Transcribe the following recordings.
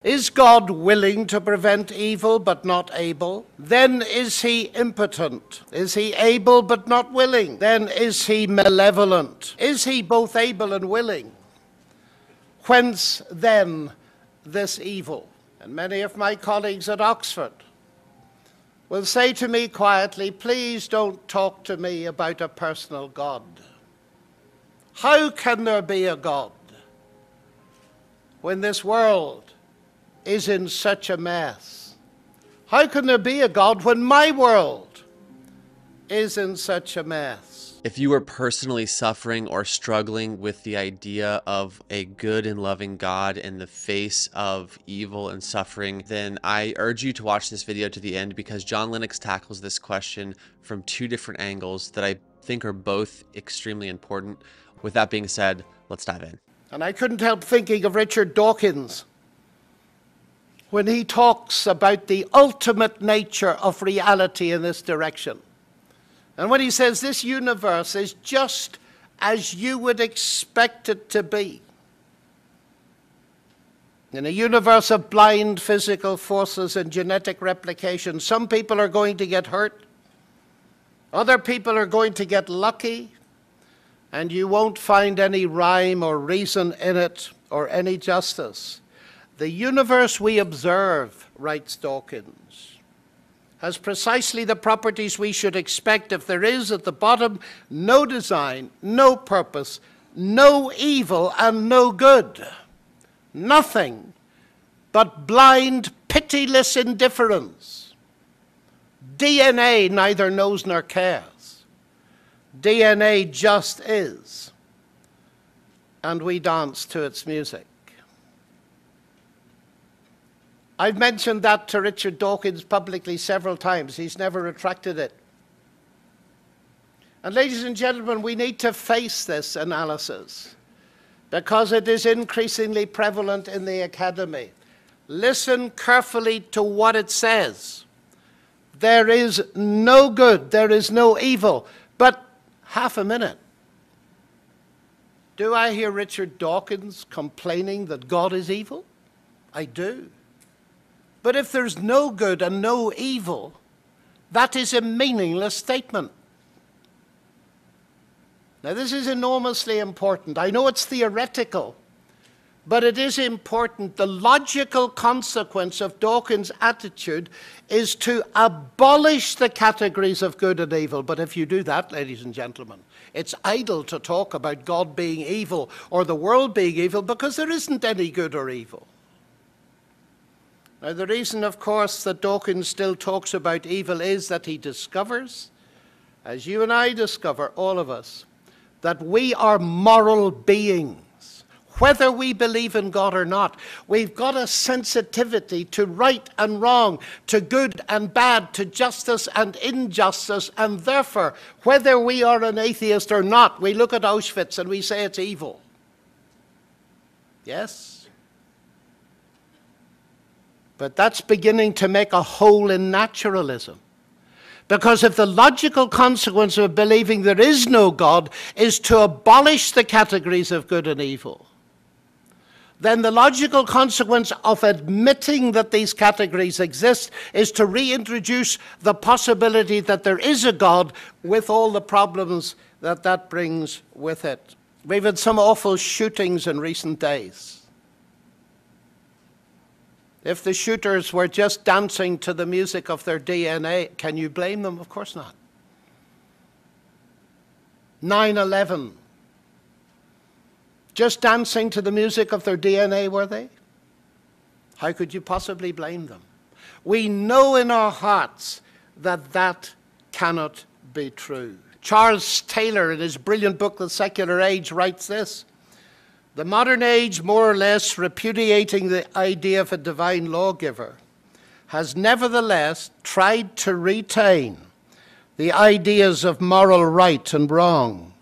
Is God willing to prevent evil but not able? Then is he impotent? Is he able but not willing? Then is he malevolent? Is he both able and willing? Whence then this evil? And many of my colleagues at Oxford will say to me quietly, please don't talk to me about a personal God. How can there be a God when this world is in such a mess? How can there be a God when my world is in such a mess? If you are personally suffering or struggling with the idea of a good and loving God in the face of evil and suffering, then I urge you to watch this video to the end, because John Lennox tackles this question from two different angles that I think are both extremely important. With that being said, let's dive in. And I couldn't help thinking of Richard Dawkins when he talks about the ultimate nature of reality in this direction. And when he says this universe is just as you would expect it to be. In a universe of blind physical forces and genetic replication, some people are going to get hurt, other people are going to get lucky, and you won't find any rhyme or reason in it or any justice. The universe we observe, writes Dawkins, has precisely the properties we should expect if there is at the bottom no design, no purpose, no evil and no good. Nothing but blind, pitiless indifference. DNA neither knows nor cares. DNA just is. And we dance to its music. I've mentioned that to Richard Dawkins publicly several times. He's never retracted it. And ladies and gentlemen, we need to face this analysis because it is increasingly prevalent in the academy. Listen carefully to what it says. There is no good, there is no evil. But half a minute. Do I hear Richard Dawkins complaining that God is evil? I do. But if there's no good and no evil, that is a meaningless statement. Now, this is enormously important. I know it's theoretical, but it is important. The logical consequence of Dawkins' attitude is to abolish the categories of good and evil. But if you do that, ladies and gentlemen, it's idle to talk about God being evil or the world being evil, because there isn't any good or evil. Now, the reason, of course, that Dawkins still talks about evil is that he discovers, as you and I discover, all of us, that we are moral beings. Whether we believe in God or not, we've got a sensitivity to right and wrong, to good and bad, to justice and injustice, and therefore, whether we are an atheist or not, we look at Auschwitz and we say it's evil. Yes? But that's beginning to make a hole in naturalism. Because if the logical consequence of believing there is no God is to abolish the categories of good and evil, then the logical consequence of admitting that these categories exist is to reintroduce the possibility that there is a God with all the problems that that brings with it. We've had some awful shootings in recent days. If the shooters were just dancing to the music of their DNA, can you blame them? Of course not. 9/11. Just dancing to the music of their DNA, were they? How could you possibly blame them? We know in our hearts that that cannot be true. Charles Taylor, in his brilliant book, The Secular Age, writes this: the modern age, more or less repudiating the idea of a divine lawgiver, has nevertheless tried to retain the ideas of moral right and wrong,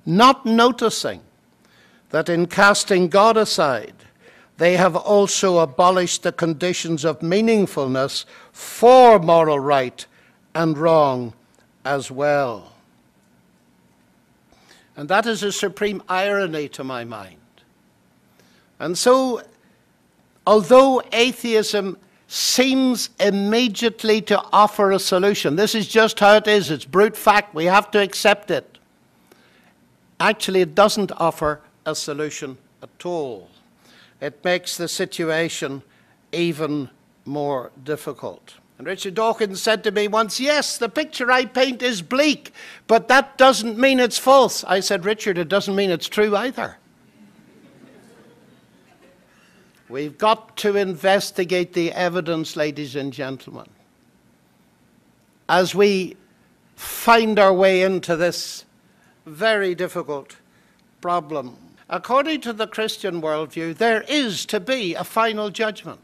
not noticing that in casting God aside, they have also abolished the conditions of meaningfulness for moral right and wrong as well. And that is a supreme irony to my mind. And so although atheism seems immediately to offer a solution, this is just how it is, it's brute fact, we have to accept it. Actually, it doesn't offer a solution at all. It makes the situation even more difficult. And Richard Dawkins said to me once, yes, the picture I paint is bleak, but that doesn't mean it's false. I said, Richard, it doesn't mean it's true either. We've got to investigate the evidence, ladies and gentlemen, as we find our way into this very difficult problem. According to the Christian worldview, there is to be a final judgment.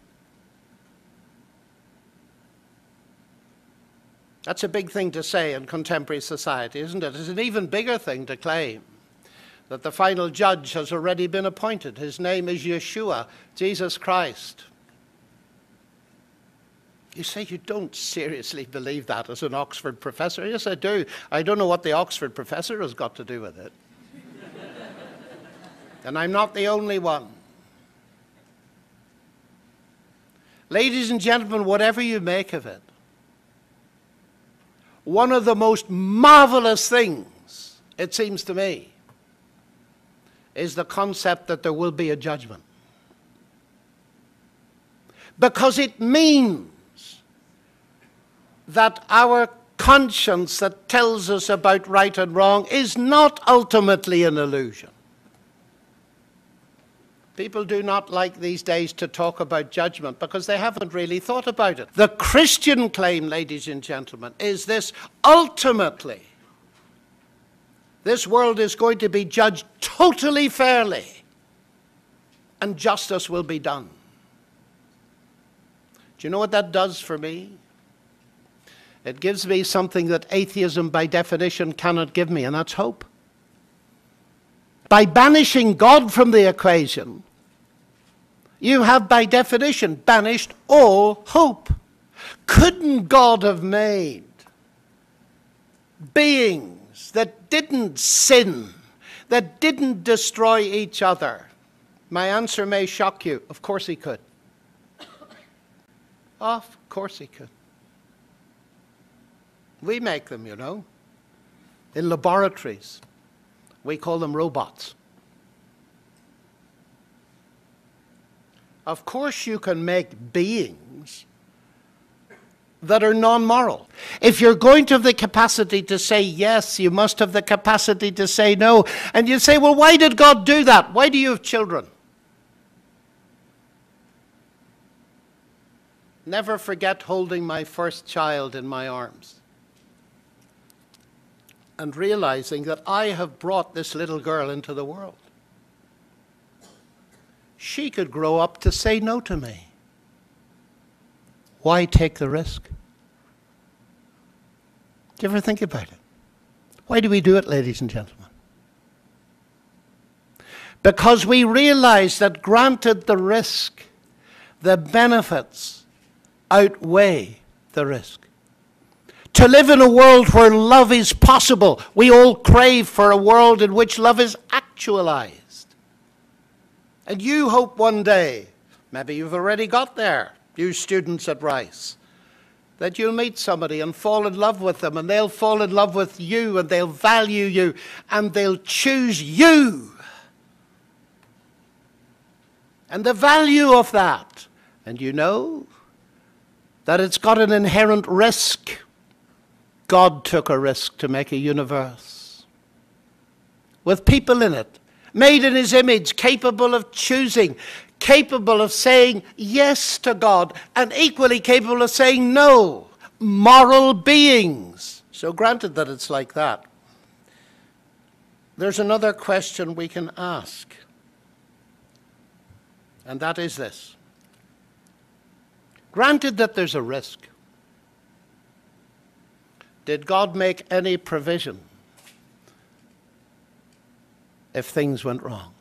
That's a big thing to say in contemporary society, isn't it? It's an even bigger thing to claim that the final judge has already been appointed. His name is Yeshua, Jesus Christ. You say you don't seriously believe that as an Oxford professor. Yes, I do. I don't know what the Oxford professor has got to do with it. And I'm not the only one. Ladies and gentlemen, whatever you make of it, one of the most marvelous things, it seems to me, is the concept that there will be a judgment. Because it means that our conscience that tells us about right and wrong is not ultimately an illusion. People do not like these days to talk about judgment because they haven't really thought about it. The Christian claim, ladies and gentlemen, is this: ultimately, this world is going to be judged totally fairly, and justice will be done. Do you know what that does for me? It gives me something that atheism by definition cannot give me, and that's hope. By banishing God from the equation, you have by definition banished all hope. Couldn't God have made beings that didn't sin, that didn't destroy each other? My answer may shock you. Of course he could. Of course he could. We make them, you know, in laboratories. We call them robots. Of course you can make beings that are non-moral. If you're going to have the capacity to say yes, you must have the capacity to say no. And you say, well, why did God do that? Why do you have children? Never forget holding my first child in my arms and realizing that I have brought this little girl into the world. She could grow up to say no to me. Why take the risk? Do you ever think about it? Why do we do it, ladies and gentlemen? Because we realize that granted the risk, the benefits outweigh the risk. To live in a world where love is possible, we all crave for a world in which love is actualized. And you hope one day, maybe you've already got there, you students at Rice, that you'll meet somebody and fall in love with them, and they'll fall in love with you, and they'll value you, and they'll choose you. And the value of that, and you know that it's got an inherent risk. God took a risk to make a universe with people in it, made in his image, capable of choosing, capable of saying yes to God, and equally capable of saying no. Moral beings. So granted that it's like that, there's another question we can ask, and that is this. Granted that there's a risk, did God make any provision if things went wrong?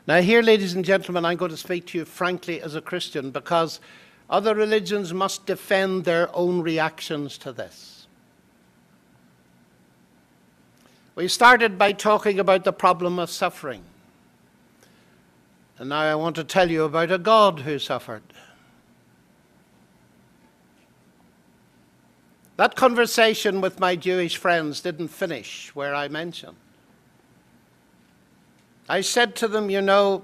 Now here, ladies and gentlemen, I'm going to speak to you frankly as a Christian, because other religions must defend their own reactions to this. We started by talking about the problem of suffering. And now I want to tell you about a God who suffered. That conversation with my Jewish friends didn't finish where I mentioned. I said to them, you know,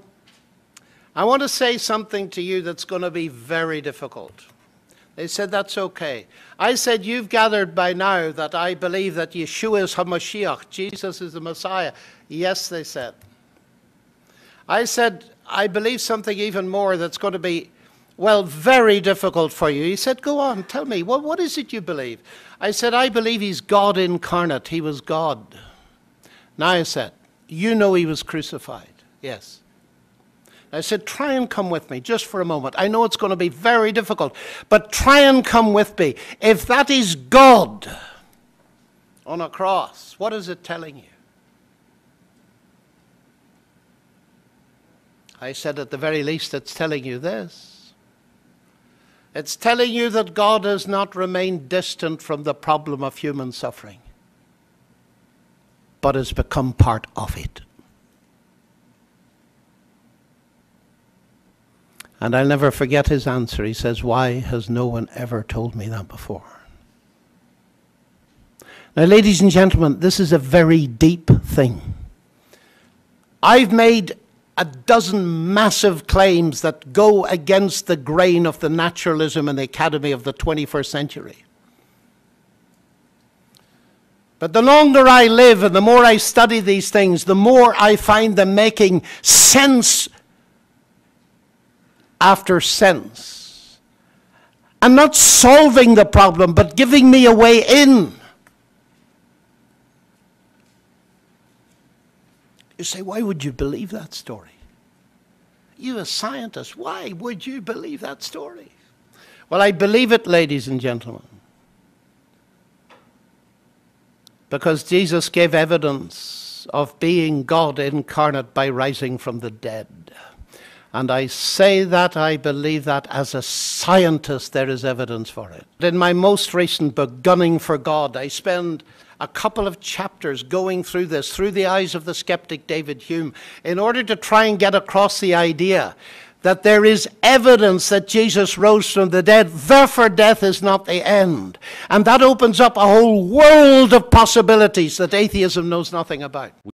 I want to say something to you that's going to be very difficult. They said, that's okay. I said, you've gathered by now that I believe that Yeshua is HaMashiach, Jesus is the Messiah. Yes, they said. I said, I believe something even more that's going to be, well, very difficult for you. He said, go on, tell me, what is it you believe? I said, I believe he's God incarnate. He was God. Now I said, you know he was crucified. Yes. I said, try and come with me just for a moment. I know it's going to be very difficult, but try and come with me. If that is God on a cross, what is it telling you? I said, at the very least, it's telling you this. It's telling you that God has not remained distant from the problem of human suffering, but has become part of it. And I'll never forget his answer. He says, why has no one ever told me that before? Now, ladies and gentlemen, this is a very deep thing. I've made a dozen massive claims that go against the grain of the naturalism and the academy of the 21st century. But the longer I live and the more I study these things, the more I find them making sense after sense. And not solving the problem, but giving me a way in. You say, why would you believe that story? You, a scientist, why would you believe that story? Well, I believe it, ladies and gentlemen, because Jesus gave evidence of being God incarnate by rising from the dead. And I say that, I believe that as a scientist there is evidence for it. In my most recent book, Gunning for God, I spend a couple of chapters going through this through the eyes of the skeptic David Hume in order to try and get across the idea that there is evidence that Jesus rose from the dead, therefore death is not the end. And that opens up a whole world of possibilities that atheism knows nothing about.